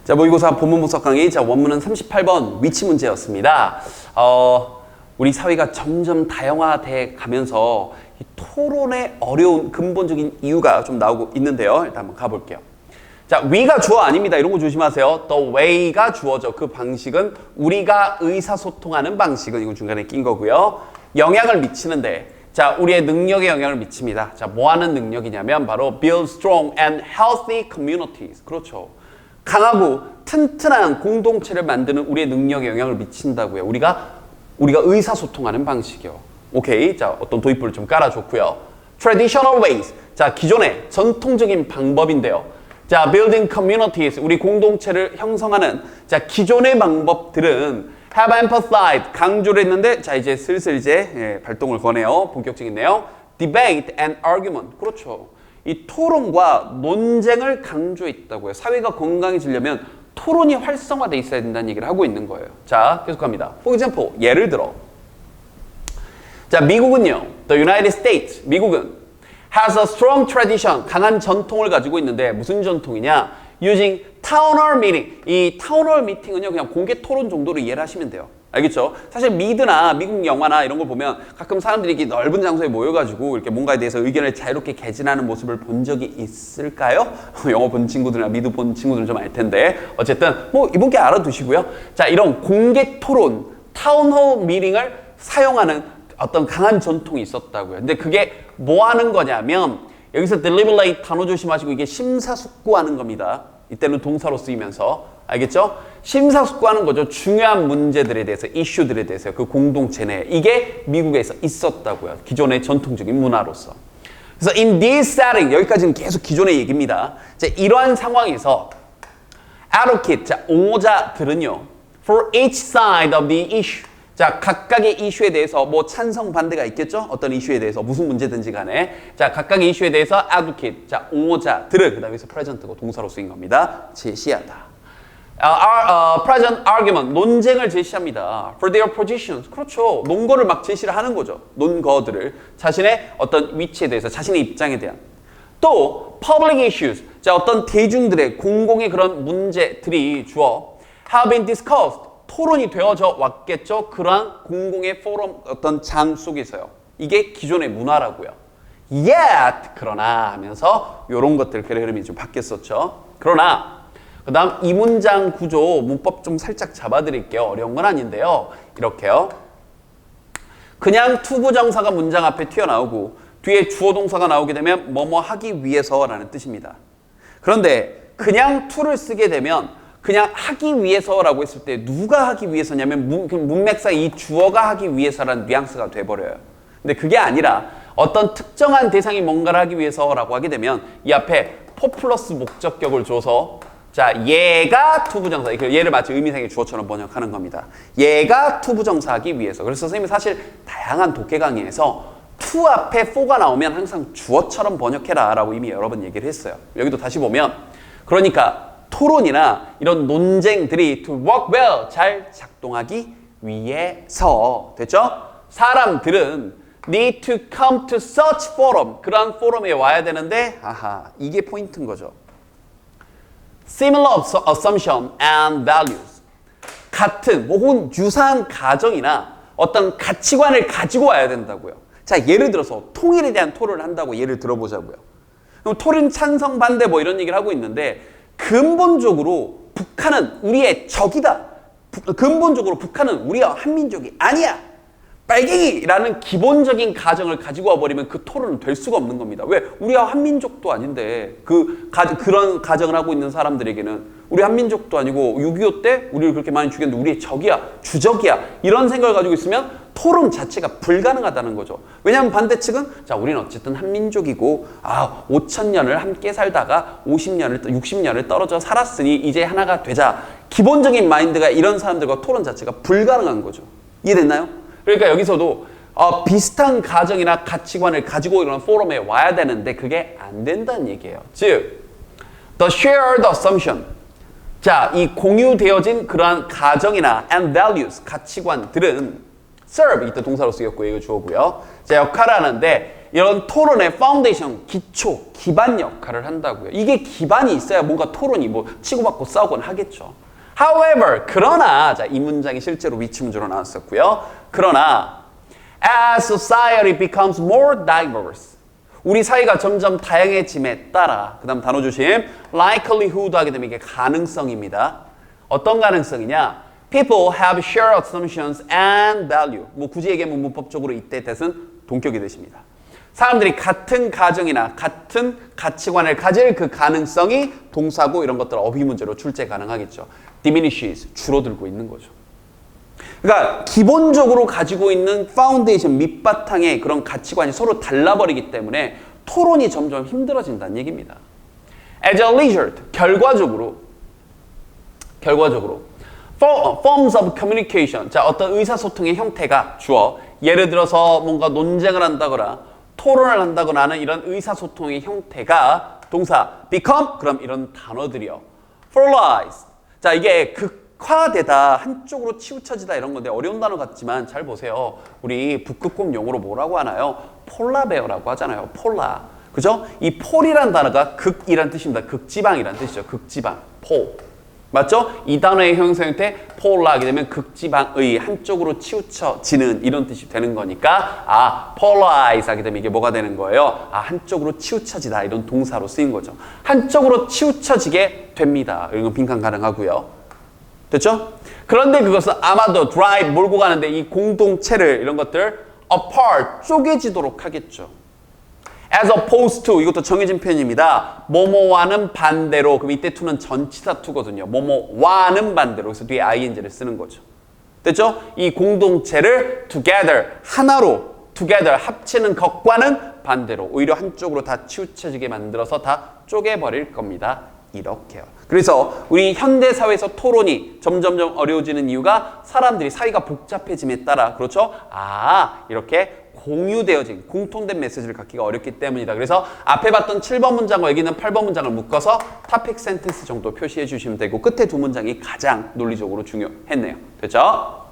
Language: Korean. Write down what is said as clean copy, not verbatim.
자, 모의고사 본문 분석 강의. 자, 원문은 38번 위치 문제였습니다. 우리 사회가 점점 다양화돼 가면서 이 토론의 어려운 근본적인 이유가 좀 나오고 있는데요. 일단 한번 가볼게요. 자, we가 주어 아닙니다. 이런 거 조심하세요. the way가 주어죠. 그 방식은 우리가 의사소통하는 방식은 이건 중간에 낀 거고요. 영향을 미치는데, 자, 우리의 능력에 영향을 미칩니다. 자, 뭐 하는 능력이냐면 바로 build strong and healthy communities. 그렇죠. 강하고 튼튼한 공동체를 만드는 우리의 능력에 영향을 미친다고요. 우리가 의사소통하는 방식이요. 오케이. 자, 어떤 도입부를 좀 깔아줬고요. traditional ways. 자, 기존의 전통적인 방법인데요. 자, building communities. 우리 공동체를 형성하는 자, 기존의 방법들은 have emphasized. 강조를 했는데 자, 이제 슬슬 이제 발동을 거네요. 본격적인 내용. debate and argument. 그렇죠. 이 토론과 논쟁을 강조했다고요. 사회가 건강해지려면 토론이 활성화돼 있어야 된다는 얘기를 하고 있는 거예요. 자, 계속합니다. For example, 예를 들어. 자, 미국은요. The United States, 미국은 has a strong tradition, 강한 전통을 가지고 있는데 무슨 전통이냐? Using town hall meeting. 이 town hall meeting은요. 그냥 공개 토론 정도로 이해를 하시면 돼요. 알겠죠? 사실 미드나 미국 영화나 이런 걸 보면 가끔 사람들이 이렇게 넓은 장소에 모여가지고 이렇게 뭔가에 대해서 의견을 자유롭게 개진하는 모습을 본 적이 있을까요? 영어 본 친구들이나 미드 본 친구들은 좀 알 텐데 어쨌든 뭐 이번 게 알아두시고요. 자, 이런 공개 토론, 타운홀 미팅을 사용하는 어떤 강한 전통이 있었다고요. 근데 그게 뭐 하는 거냐면 여기서 deliberate 단어 조심하시고 이게 심사숙고하는 겁니다. 이때는 동사로 쓰이면서 알겠죠? 심사숙고하는 거죠. 중요한 문제들에 대해서, 이슈들에 대해서 그 공동체 내에 이게 미국에서 있었다고요. 기존의 전통적인 문화로서. 그래서 in this setting, 여기까지는 계속 기존의 얘기입니다. 자, 이러한 상황에서 advocate, 자, 옹호자들은요, for each side of the issue. 자, 각각의 이슈에 대해서 뭐 찬성 반대가 있겠죠? 어떤 이슈에 대해서 무슨 문제든지 간에 자, 각각의 이슈에 대해서 advocate, 자, 옹호자들을 그 다음에서 present고 동사로 쓰인 겁니다. 제시하다. present argument, 논쟁을 제시합니다. for their positions. 그렇죠. 논거를 막 제시를 하는 거죠. 논거들을 자신의 어떤 위치에 대해서, 자신의 입장에 대한. 또 public issues, 자, 어떤 대중들의 공공의 그런 문제들이 주어 have been discussed. 토론이 되어져 왔겠죠. 그러한 공공의 포럼 어떤 장 속에서요. 이게 기존의 문화라고요. Yet 그러나 하면서 이런 것들 그래 흐름이 좀 바뀌었었죠. 그러나 그 다음 이 문장 구조 문법 좀 살짝 잡아드릴게요. 어려운 건 아닌데요. 이렇게요. 그냥 투부정사가 문장 앞에 튀어나오고 뒤에 주어 동사가 나오게 되면 뭐뭐 하기 위해서라는 뜻입니다. 그런데 그냥 to를 쓰게 되면 그냥 하기 위해서라고 했을 때 누가 하기 위해서냐면 문맥상 이 주어가 하기 위해서라는 뉘앙스가 돼버려요. 근데 그게 아니라 어떤 특정한 대상이 뭔가를 하기 위해서라고 하게 되면 이 앞에 포 플러스 목적격을 줘서 자, 얘가 투부정사, 얘를 마치 의미상의 주어처럼 번역하는 겁니다. 얘가 투부정사하기 위해서. 그래서 선생님이 사실 다양한 독해 강의에서 to 앞에 for가 나오면 항상 주어처럼 번역해라 라고 이미 여러 번 얘기를 했어요. 여기도 다시 보면 그러니까 토론이나 이런 논쟁들이 to work well, 잘 작동하기 위해서 됐죠? 사람들은 need to come to such forum, 그러한 포럼에 와야 되는데 아하, 이게 포인트인 거죠. Similar assumption and values, 같은 혹은 유사한 가정이나 어떤 가치관을 가지고 와야 된다고요. 자, 예를 들어서 통일에 대한 토론을 한다고 예를 들어보자고요. 그럼 토론 찬성 반대 뭐 이런 얘기를 하고 있는데 근본적으로 북한은 우리의 적이다. 근본적으로 북한은 우리와 한민족이 아니야. 빨갱이라는 기본적인 가정을 가지고 와버리면 그 토론은 될 수가 없는 겁니다. 왜? 우리와 한민족도 아닌데 그런 가정을 하고 있는 사람들에게는 우리 한민족도 아니고 6.25 때 우리를 그렇게 많이 죽였는데 우리의 적이야, 주적이야 이런 생각을 가지고 있으면 토론 자체가 불가능하다는 거죠. 왜냐하면 반대측은 자, 우리는 어쨌든 한민족이고 5,000년을 함께 살다가 60년을 떨어져 살았으니 이제 하나가 되자. 기본적인 마인드가 이런 사람들과 토론 자체가 불가능한 거죠. 이해됐나요? 그러니까 여기서도 비슷한 가정이나 가치관을 가지고 이런 포럼에 와야 되는데 그게 안 된다는 얘기예요. 즉, the shared assumption. 자, 이 공유되어진 그러한 가정이나 and values, 가치관들은 serve, 이때 동사로 쓰였고 이거 주어고요. 자, 역할을 하는데 이런 토론의 파운데이션, 기초, 기반 역할을 한다고요. 이게 기반이 있어야 뭔가 토론이 뭐 치고받고 싸우곤 하겠죠. However, 그러나, 자, 이 문장이 실제로 위치 문제로 나왔었고요. 그러나, as society becomes more diverse, 우리 사회가 점점 다양해짐에 따라, 그 다음 단어 조심, likelihood 하게 되면 이게 가능성입니다. 어떤 가능성이냐? People have shared assumptions and value. 뭐 굳이 얘기하면 문법적으로 이때 뜻은 동격이 되십니다. 사람들이 같은 가정이나 같은 가치관을 가질 그 가능성이 동사고 이런 것들 어휘 문제로 출제 가능하겠죠. diminishes, 줄어들고 있는 거죠. 그러니까 기본적으로 가지고 있는 파운데이션 밑바탕의 그런 가치관이 서로 달라버리기 때문에 토론이 점점 힘들어진다는 얘기입니다. As a result, 결과적으로 forms of communication, 자, 어떤 의사소통의 형태가 주어, 예를 들어서 뭔가 논쟁을 한다거나 토론을 한다거나 하는 이런 의사소통의 형태가 동사 become, 그럼 이런 단어들이요. formalize, 자, 이게 극화되다, 한쪽으로 치우쳐지다 이런 건데 어려운 단어 같지만 잘 보세요. 우리 북극곰 용어로 뭐라고 하나요? 폴라베어라고 하잖아요. 폴라. 그죠? 이 폴이라는 단어가 극이란 뜻입니다. 극지방이란 뜻이죠. 극지방. 폴. 맞죠? 이 단어의 형용사 형태 폴라 하게 되면 극지방의 한쪽으로 치우쳐지는 이런 뜻이 되는 거니까 polarize 하게 되면 이게 뭐가 되는 거예요? 한쪽으로 치우쳐지다 이런 동사로 쓰인 거죠. 한쪽으로 치우쳐지게 됩니다. 이런 건 빈칸 가능하고요. 됐죠? 그런데 그것은 아마도 drive 몰고 가는데 이 공동체를 이런 것들 apart 쪼개지도록 하겠죠. as opposed to, 이것도 정해진 표현입니다. 뭐뭐와는 반대로. 그럼 이때 to는 전치사 to거든요. 뭐뭐와는 반대로. 그래서 뒤에 ing를 쓰는 거죠. 됐죠? 이 공동체를 together, 하나로 together, 합치는 것과는 반대로. 오히려 한쪽으로 다 치우쳐지게 만들어서 다 쪼개버릴 겁니다. 이렇게요. 그래서 우리 현대사회에서 토론이 점점점 어려워지는 이유가 사람들이 사이가 복잡해짐에 따라, 그렇죠? 이렇게 공유되어진 공통된 메시지를 갖기가 어렵기 때문이다. 그래서 앞에 봤던 7번 문장과 여기 있는 8번 문장을 묶어서 토픽 센텐스 정도 표시해 주시면 되고 끝에 두 문장이 가장 논리적으로 중요했네요. 됐죠?